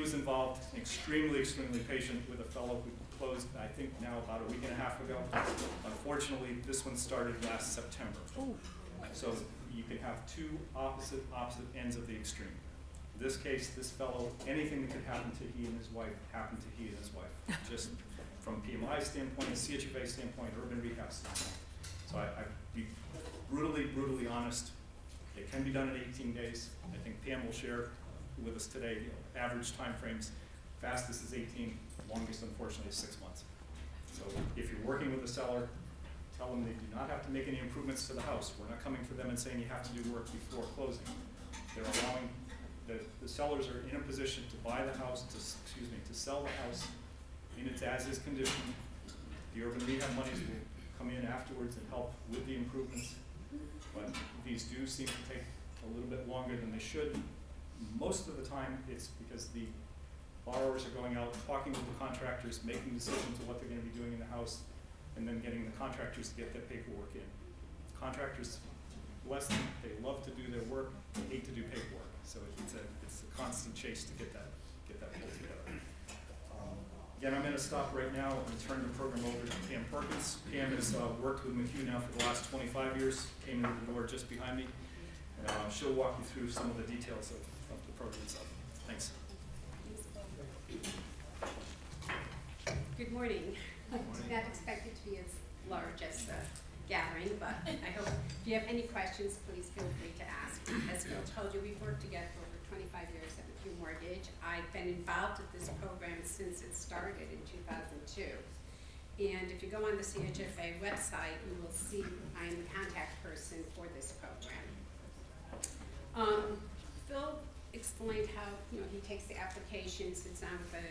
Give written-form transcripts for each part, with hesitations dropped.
was involved, extremely patient with a fellow who closed, I think now about a week and a half ago. Unfortunately, this one started last September. So you can have two opposite ends of the extreme. In this case, this fellow, anything that could happen to he and his wife happened to he and his wife. Just from PMI standpoint, CHFA standpoint, urban rehab standpoint. So I'd be brutally honest. It can be done in 18 days. I think Pam will share with us today, average time frames. Fastest is 18, longest unfortunately is 6 months. So if you're working with a seller, tell them they do not have to make any improvements to the house. We're not coming for them and saying you have to do work before closing. They're allowing, the sellers are in a position to buy the house, to sell the house in its as-is condition. The urban rehab monies will come in afterwards and help with the improvements. But these do seem to take a little bit longer than they should. Most of the time, it's because the borrowers are going out, talking with the contractors, making decisions of what they're going to be doing in the house, and then getting the contractors to get their paperwork in. Contractors, bless them, they love to do their work, they hate to do paperwork. So it's a constant chase to get that pulled together. Again, I'm going to stop right now and turn the program over to Pam Perkins. Pam has worked with McCue now for the last 25 years, came in the door just behind me. She'll walk you through some of the details of the program itself. Thanks. Good morning. I did not expect it to be as large as the gathering, but I hope if you have any questions, please feel free to ask. As Phil told you, we've worked together for over 25 years at McCue Mortgage. I've been involved with this program since it started in 2002. And if you go on the CHFA website, you will see I am the contact person for this program. Phil explained how he takes the application, sits down with the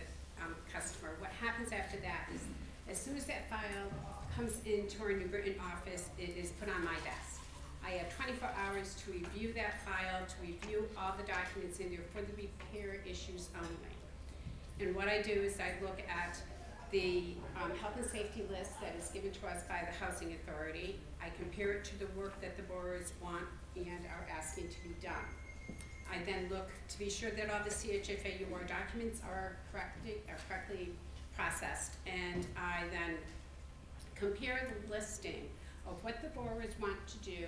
customer. What happens after that is, as soon as that file comes into our New Britain office, it is put on my desk. I have 24 hours to review that file, to review all the documents in there for the repair issues only. And what I do is I look at the health and safety list that is given to us by the Housing Authority. I compare it to the work that the borrowers want and are asking to be done. I then look to be sure that all the CHFA UR documents are correctly processed, and I then compare the listing of what the borrowers want to do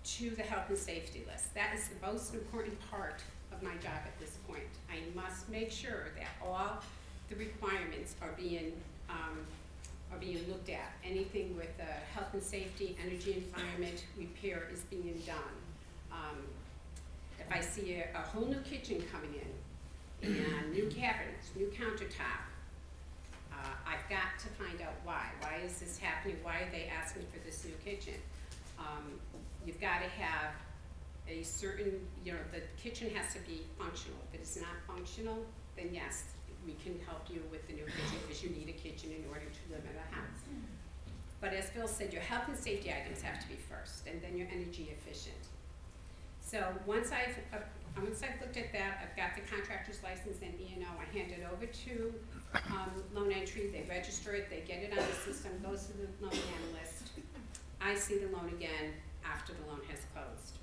to the health and safety list. That is the most important part of my job at this point. I must make sure that all the requirements are being looked at. Anything with health and safety, energy, environment, repair is being done. If I see a whole new kitchen coming in, and new cabinets, new countertop, I've got to find out why. Why is this happening? Why are they asking for this new kitchen? You've got to have a certain, the kitchen has to be functional. If it's not functional, then yes, we can help you with the new kitchen because you need a kitchen in order to live in a house. But as Phil said, your health and safety items have to be first, and then your energy efficient. So once I've looked at that, I've got the contractor's license and E&O. I hand it over to loan entry. They register it. They get it on the system. Goes to the loan analyst. I see the loan again after the loan has closed.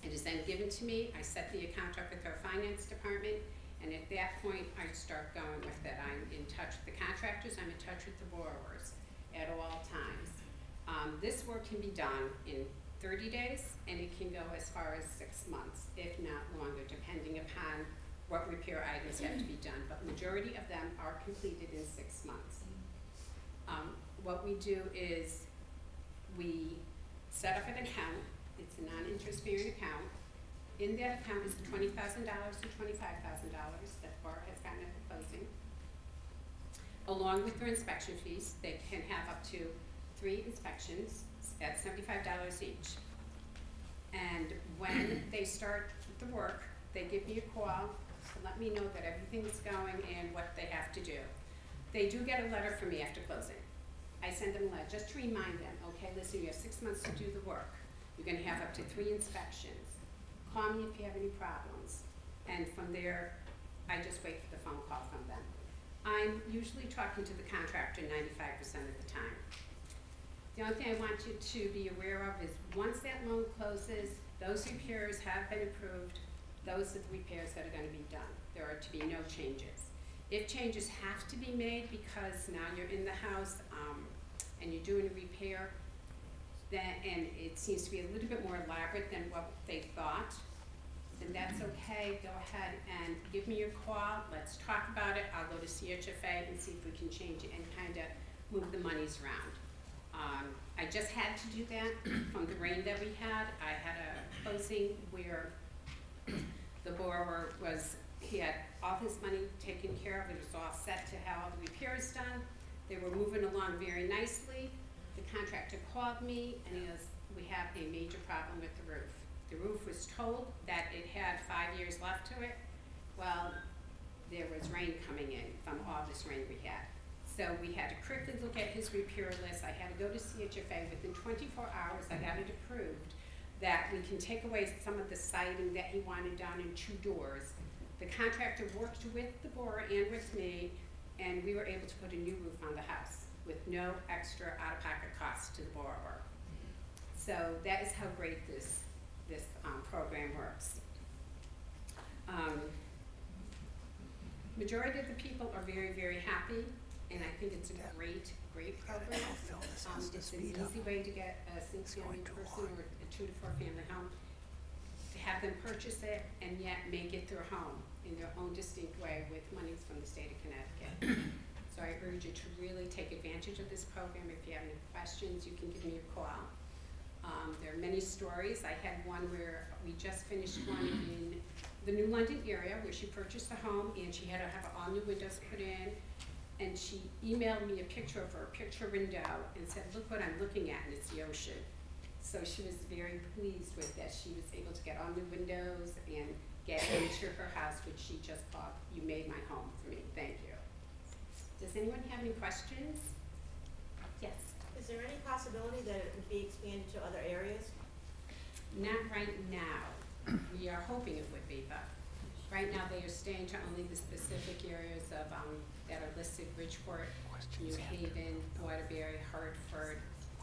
It is then given to me. I set the account up with our finance department, and at that point, I start going with it. I'm in touch with the contractors. I'm in touch with the borrowers at all times. This work can be done in 30 days, and it can go as far as 6 months, if not longer, depending upon what repair items have to be done. But majority of them are completed in 6 months. What we do is we set up an account. It's a non-interest-bearing account. In that account is $20,000 to $25,000 that the borrower has gotten at the closing. Along with their inspection fees, they can have up to 3 inspections at $75 each. And when they start the work, they give me a call to let me know that everything's going and what they have to do. They do get a letter from me after closing. I send them a letter just to remind them, okay, listen, you have 6 months to do the work. You're going to have up to 3 inspections. Call me if you have any problems. And from there, I just wait for the phone call from them. I'm usually talking to the contractor 95% of the time. The only thing I want you to be aware of is once that loan closes, those repairs have been approved. Those are the repairs that are going to be done. There are for it to be no changes. If changes have to be made because now you're in the house and you're doing a repair, and it seems to be a little bit more elaborate than what they thought, then that's okay. Go ahead and give me your call. Let's talk about it. I'll go to CHFA and see if we can change it and kind of move the monies around. I just had to do that from the rain that we had. I had a closing where the borrower he had all his money taken care of. It was all set to have all the repairs done. They were moving along very nicely. The contractor called me and he goes, we have a major problem with the roof. The roof was told that it had 5 years left to it. Well, there was rain coming in from all this rain we had. So we had to quickly look at his repair list. I had to go to CHFA. Within 24 hours, I got it approved that we can take away some of the siding that he wanted done in 2 doors. The contractor worked with the borrower and with me, and we were able to put a new roof on the house with no extra out-of-pocket cost to the borrower. So that is how great this program works. Majority of the people are very, very happy, and I think it's a great program. It's an easy way to get a single-family person or a 2 to 4 family home, to have them purchase it and yet make it their home in their own distinct way with monies from the state of Connecticut. So I urge you to really take advantage of this program. If you have any questions, you can give me a call. There are many stories. I had one where we just finished one in the New London area where she purchased a home and she had to have all new windows put in. And she emailed me a picture of her picture window and said, look what I'm looking at, and it's the ocean. So she was very pleased with that. She was able to get all new windows and get into her house, which she just called, you made my home for me, thank you. Does anyone have any questions? Yes. Is there any possibility that it would be expanded to other areas? Not right now. We are hoping it would be, but right now they are staying to only the specific areas of that are listed: Bridgeport, New Haven, Waterbury, Hartford,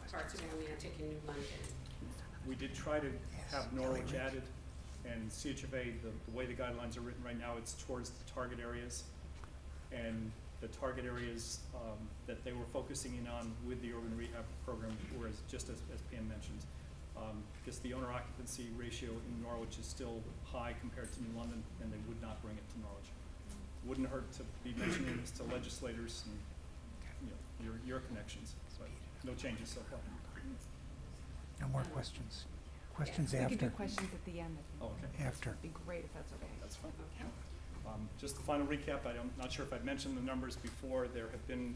parts of Atlantic, and New London. We did try to have Norwich added, and CHFA, the way the guidelines are written right now, it's towards the target areas. And the target areas that they were focusing in on with the urban rehab program were, just as Pam mentioned, because the owner occupancy ratio in Norwich is still high compared to New London, and they would not bring it to Norwich. Wouldn't hurt to be mentioning this to legislators and your connections. So no changes so far. No more questions. Questions We after. could do questions at the end. Oh, okay. After. That'd be great if that's okay. That's fine. Okay. Just the final recap, I'm not sure if I've mentioned the numbers before. There have been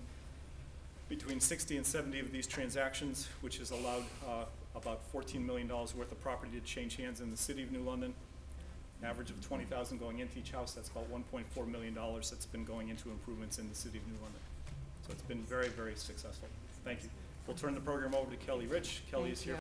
between 60 and 70 of these transactions, which has allowed about $14 million worth of property to change hands in the city of New London. Average of $20,000 going into each house. That's about $1.4 million that's been going into improvements in the city of New London. So it's been very, very successful. Thank you. We'll turn the program over to Kelly Rich. Kelly is here